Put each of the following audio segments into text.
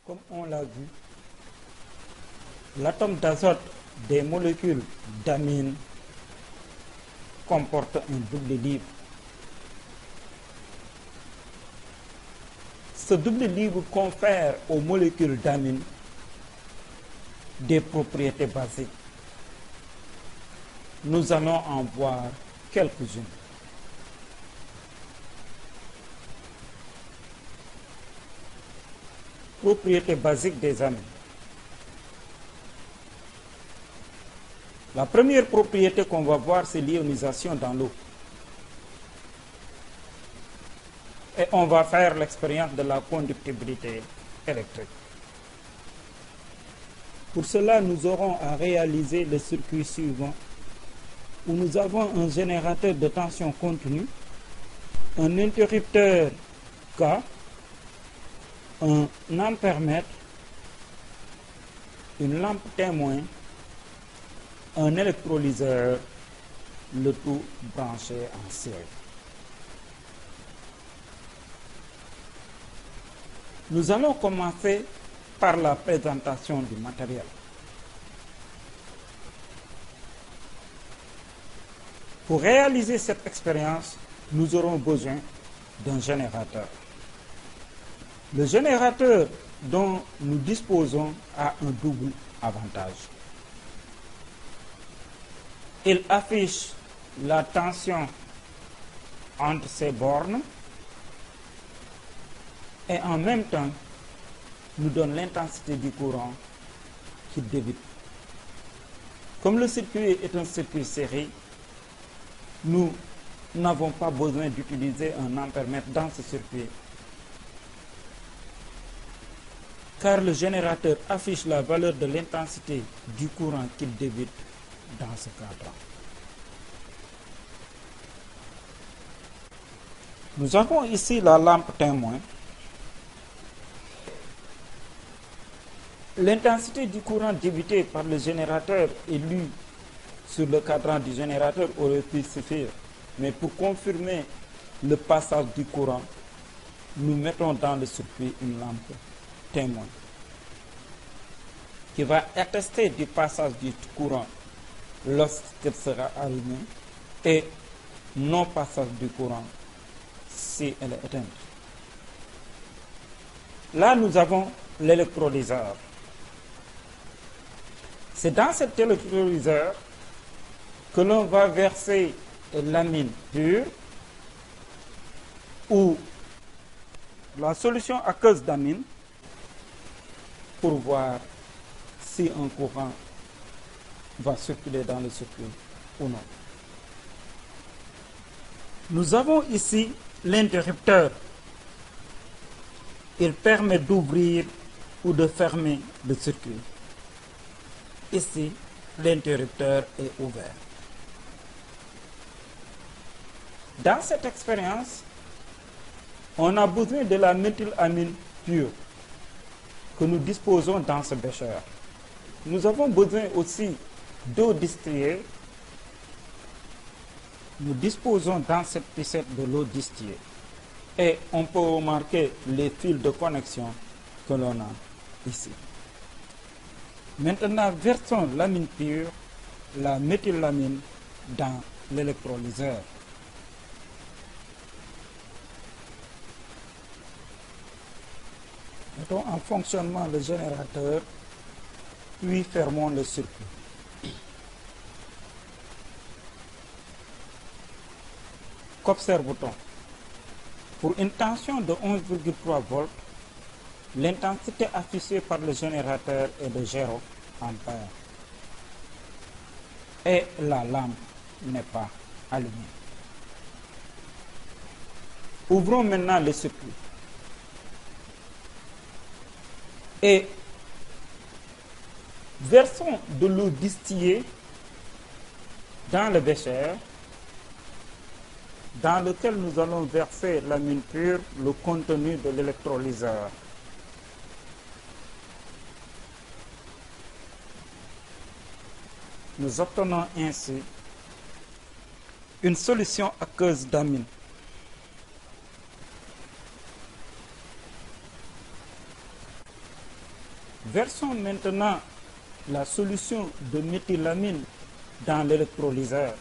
Comme on l'a vu, l'atome d'azote des molécules d'amine comporte un double libre. Ce double libre confère aux molécules d'amine des propriétés basiques. Nous allons en voir quelques-unes. Propriétés basiques des amines. La première propriété qu'on va voir, c'est l'ionisation dans l'eau. Et on va faire l'expérience de la conductibilité électrique. Pour cela, nous aurons à réaliser le circuit suivant, où nous avons un générateur de tension continue, un interrupteur K, un ampèremètre, une lampe témoin, un électrolyseur, le tout branché en série. Nous allons commencer par la présentation du matériel. Pour réaliser cette expérience, nous aurons besoin d'un générateur. Le générateur dont nous disposons a un double avantage. Il affiche la tension entre ces bornes et en même temps nous donne l'intensité du courant qu'il débite. Comme le circuit est un circuit série, nous n'avons pas besoin d'utiliser un ampèremètre dans ce circuit, car le générateur affiche la valeur de l'intensité du courant qu'il débite dans ce cadre. Nous avons ici la lampe témoin. L'intensité du courant débité par le générateur est lue sur le cadran du générateur aurait pu suffire. Mais pour confirmer le passage du courant, nous mettons dans le circuit une lampe témoin qui va attester du passage du courant lorsqu'elle sera allumée et non passage du courant si elle est éteinte. Là, nous avons l'électrolyseur. C'est dans cet électrolyseur que l'on va verser l'amine pure ou la solution aqueuse d'amine pour voir si un courant va circuler dans le circuit ou non. Nous avons ici l'interrupteur. Il permet d'ouvrir ou de fermer le circuit. Ici, l'interrupteur est ouvert. Dans cette expérience, on a besoin de la méthylamine pure que nous disposons dans ce bécher. Nous avons besoin aussi d'eau distillée. Nous disposons dans cette piscette de l'eau distillée. Et on peut remarquer les fils de connexion que l'on a ici. Maintenant, versons l'amine pure, la méthylamine, dans l'électrolyseur. Mettons en fonctionnement le générateur, puis fermons le circuit. Qu'observe-t-on? Pour une tension de 11,3 volts, l'intensité affichée par le générateur est de 0 ampère. Et la lampe n'est pas allumée. Ouvrons maintenant le circuit. Et versons de l'eau distillée dans le bécher, dans lequel nous allons verser l'amine pure, le contenu de l'électrolyseur. Nous obtenons ainsi une solution aqueuse d'amine. Versons maintenant la solution de méthylamine dans l'électrolyseur.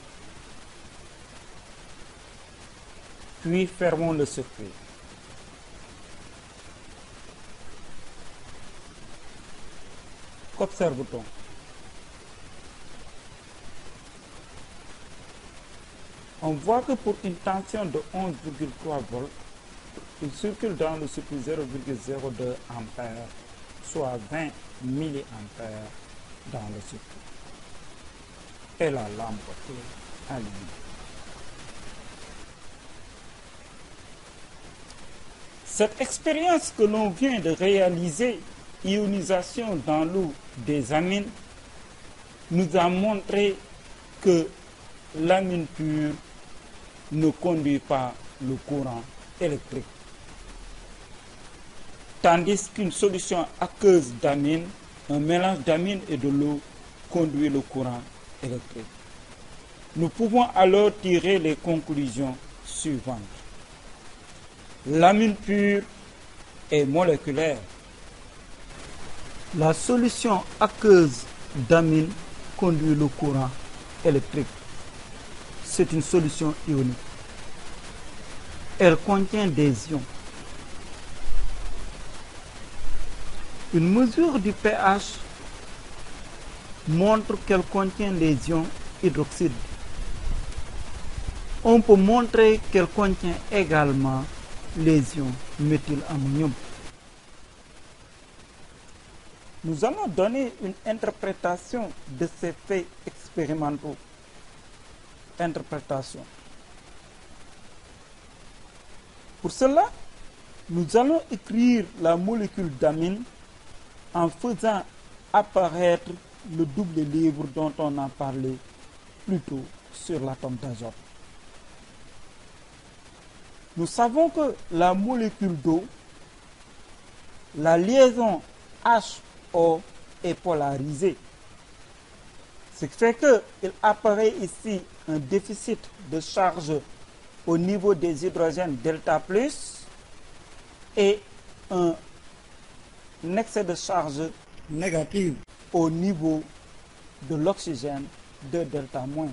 Puis fermons le circuit. Qu'observe-t-on? On voit que pour une tension de 11,3 volts, il circule dans le circuit 0,02 ampères, soit 20 milliampères dans le circuit. Et la lampe est allumée. Cette expérience que l'on vient de réaliser, ionisation dans l'eau des amines, nous a montré que l'amine pure ne conduit pas le courant électrique, tandis qu'une solution aqueuse d'amine, un mélange d'amine et de l'eau, conduit le courant électrique. Nous pouvons alors tirer les conclusions suivantes. L'amine pure est moléculaire. La solution aqueuse d'amine conduit le courant électrique. C'est une solution ionique. Elle contient des ions. Une mesure du pH montre qu'elle contient des ions hydroxydes. On peut montrer qu'elle contient également les ions méthylammonium. Nous allons donner une interprétation de ces faits expérimentaux. Interprétation. Pour cela, nous allons écrire la molécule d'amine en faisant apparaître le double livre dont on a parlé plus tôt sur l'atome d'azote. Nous savons que la molécule d'eau, la liaison HO est polarisée. Ce qui fait qu'il apparaît ici un déficit de charge au niveau des hydrogènes delta plus et un excès de charge négative au niveau de l'oxygène de delta moins.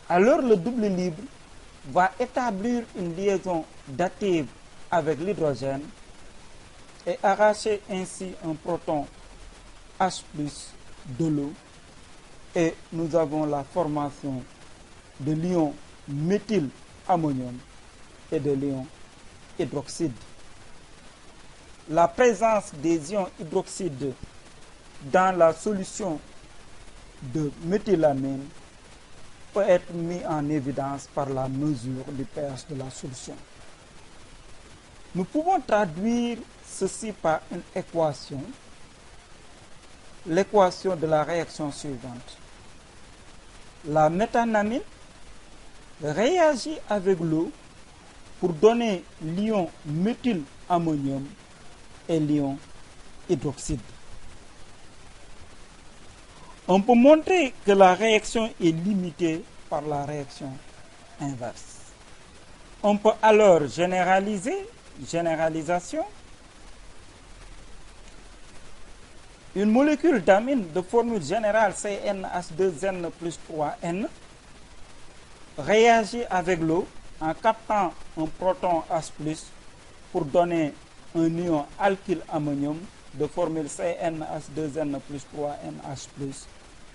Alors le double libre va établir une liaison dative avec l'hydrogène et arracher ainsi un proton H+ de l'eau, et nous avons la formation de l'ion méthylammonium et de l'ion hydroxyde. La présence des ions hydroxydes dans la solution de méthylamine peut être mise en évidence par la mesure du pH de la solution. Nous pouvons traduire ceci par une équation, l'équation de la réaction suivante. La méthanamine réagit avec l'eau pour donner l'ion méthylammonium et l'ion hydroxyde. On peut montrer que la réaction est limitée par la réaction inverse. On peut alors généraliser, généralisation. Une molécule d'amine de formule générale CnH2n plus 3n réagit avec l'eau en captant un proton H+ pour donner un ion alkylammonium de formule CnH2n plus 3NH+,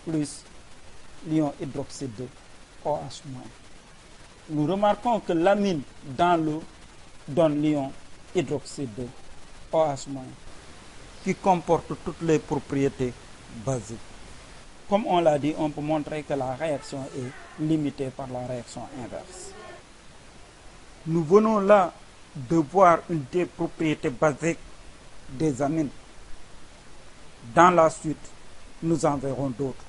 plus l'ion hydroxyde OH-. Nous remarquons que l'amine dans l'eau donne l'ion hydroxyde OH-, qui comporte toutes les propriétés basiques. Comme on l'a dit, on peut montrer que la réaction est limitée par la réaction inverse. Nous venons là de voir une des propriétés basiques des amines. Dans la suite, nous en verrons d'autres.